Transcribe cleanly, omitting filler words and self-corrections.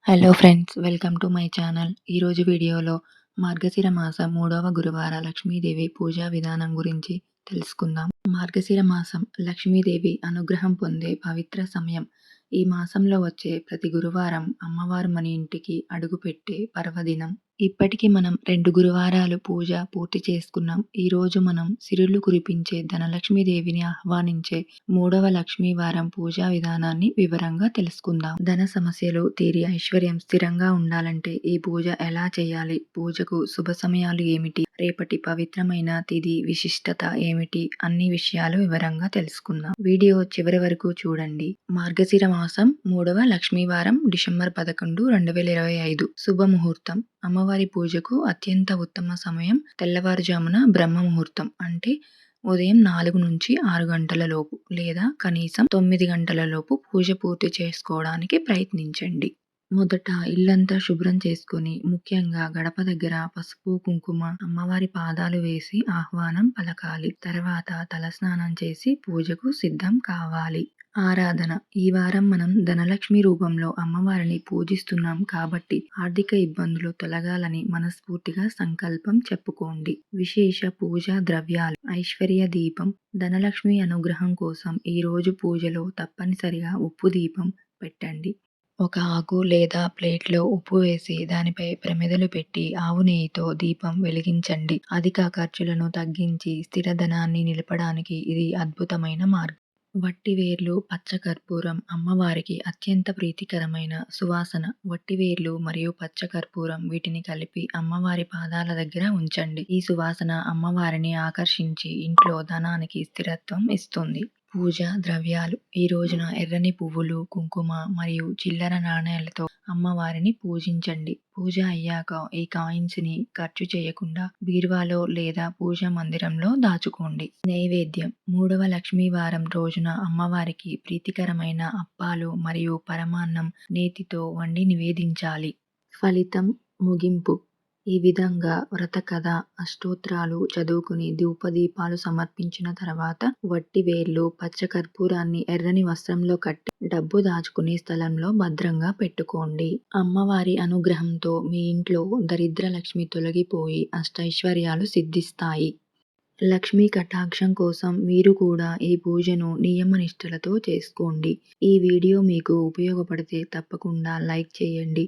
Hello friends, welcome to my channel. ఈరోజు వీడియోలో మార్గశిర మాసం 3వ గురువార లక్ష్మీదేవి పూజా విధానం గురించి తెలుసుకుందాం. మార్గశిర మాసం లక్ష్మీదేవి అనుగ్రహం పొందే పవిత్ర సమయం. ఈ మాసంలో వచ్చే ప్రతి గురువారం అమ్మవారు మన ఇంటికి అడుగుపెట్టే పర్వదినం. ఇప్పటికి మనం 2 గురువారాలు పూజ పూర్తి చేసుకున్నాం. ఈరోజు మనం సిరులు కురిపించే ధనలక్ష్మీదేవిని ఆహ్వానించే 3వ లక్ష్మీవారం పూజా విధానాన్ని వివరంగా తెలుసుకుందాం. ధన సమస్యలు తీరి ఐశ్వర్యం స్థిరంగా ఉండాలంటే ఈ పూజ ఎలా చేయాలి, పూజకు శుభ సమయాలు ఏమిటి, రేపటి పవిత్రమైన తిథి విశిష్టత ఏమిటి, అన్ని విషయాలు వివరంగా తెలుసుకుందాం. వీడియో చివరి వరకు చూడండి. మార్గశిర మాసం 3వ లక్ష్మీవారం డిసెంబర్ 11, 2025 శుభముహూర్తం. అమ్మవారి పూజకు అత్యంత ఉత్తమ సమయం తెల్లవారుజామున బ్రహ్మ ముహూర్తం, అంటే ఉదయం 4 నుంచి 6 గంటల లోపు లేదా కనీసం 9 గంటల లోపు పూజ పూర్తి చేసుకోవడానికి ప్రయత్నించండి. మొదట ఇల్లంతా శుభ్రం చేసుకొని, ముఖ్యంగా గడప దగ్గర పసుపు కుంకుమ అమ్మవారి పాదాలు వేసి ఆహ్వానం పలకాలి. తర్వాత తలస్నానం చేసి పూజకు సిద్ధం కావాలి. ఆరాధన. ఈ వారం మనం ధనలక్ష్మి రూపంలో అమ్మవారిని పూజిస్తున్నాం కాబట్టి ఆర్థిక ఇబ్బందులు తొలగాలని మనస్ఫూర్తిగా సంకల్పం చెప్పుకోండి. విశేష పూజా ద్రవ్యాలు. ఐశ్వర్య దీపం. ధనలక్ష్మి అనుగ్రహం కోసం ఈ రోజు పూజలో తప్పనిసరిగా ఉప్పు దీపం పెట్టండి. ఒక ఆకు లేదా ప్లేట్లో ఉప్పు వేసి దానిపై ప్రమిదలు పెట్టి ఆవు నెయ్యితో దీపం వెలిగించండి. అధిక ఖర్చులను తగ్గించి స్థిర ధనాన్ని నిలపడానికి ఇది అద్భుతమైన మార్గం. వట్టివేర్లు, పచ్చకర్పూరం అమ్మవారికి అత్యంత ప్రీతికరమైన సువాసన. వట్టివేర్లు మరియు పచ్చకర్పూరం వీటిని కలిపి అమ్మవారి పాదాల దగ్గర ఉంచండి. ఈ సువాసన అమ్మవారిని ఆకర్షించి ఇంట్లో ధనానికి స్థిరత్వం ఇస్తుంది. పూజా ద్రవ్యాలు. ఈ రోజున ఎర్రని పువ్వులు, కుంకుమ మరియు చిల్లర నాణేలతో అమ్మవారిని పూజించండి. పూజ అయ్యాక ఈ కాయిన్స్ ని ఖర్చు చేయకుండా బీరువాలో లేదా పూజా మందిరంలో దాచుకోండి. నైవేద్యం. 3వ లక్ష్మీవారం రోజున అమ్మవారికి ప్రీతికరమైన అప్పాలు మరియు పరమాన్నం నేతితో వండి నివేదించాలి. ఫలితం. ముగింపు. ఈ విధంగా వ్రత కథ, అష్టోత్తరాలు చదువుకుని ధూపదీపాలు సమర్పించిన తర్వాత వట్టివేర్లు, పచ్చకర్పూరాన్ని ఎర్రని వస్త్రంలో కట్టి డబ్బు దాచుకునే స్థలంలో భద్రంగా పెట్టుకోండి. అమ్మవారి అనుగ్రహంతో మీ ఇంట్లో దరిద్ర లక్ష్మి తొలగిపోయి అష్టైశ్వర్యాలు సిద్ధిస్తాయి. లక్ష్మీ కటాక్షం కోసం మీరు కూడా ఈ పూజను నియమనిష్టలతో చేసుకోండి. ఈ వీడియో మీకు ఉపయోగపడితే తప్పకుండా లైక్ చేయండి.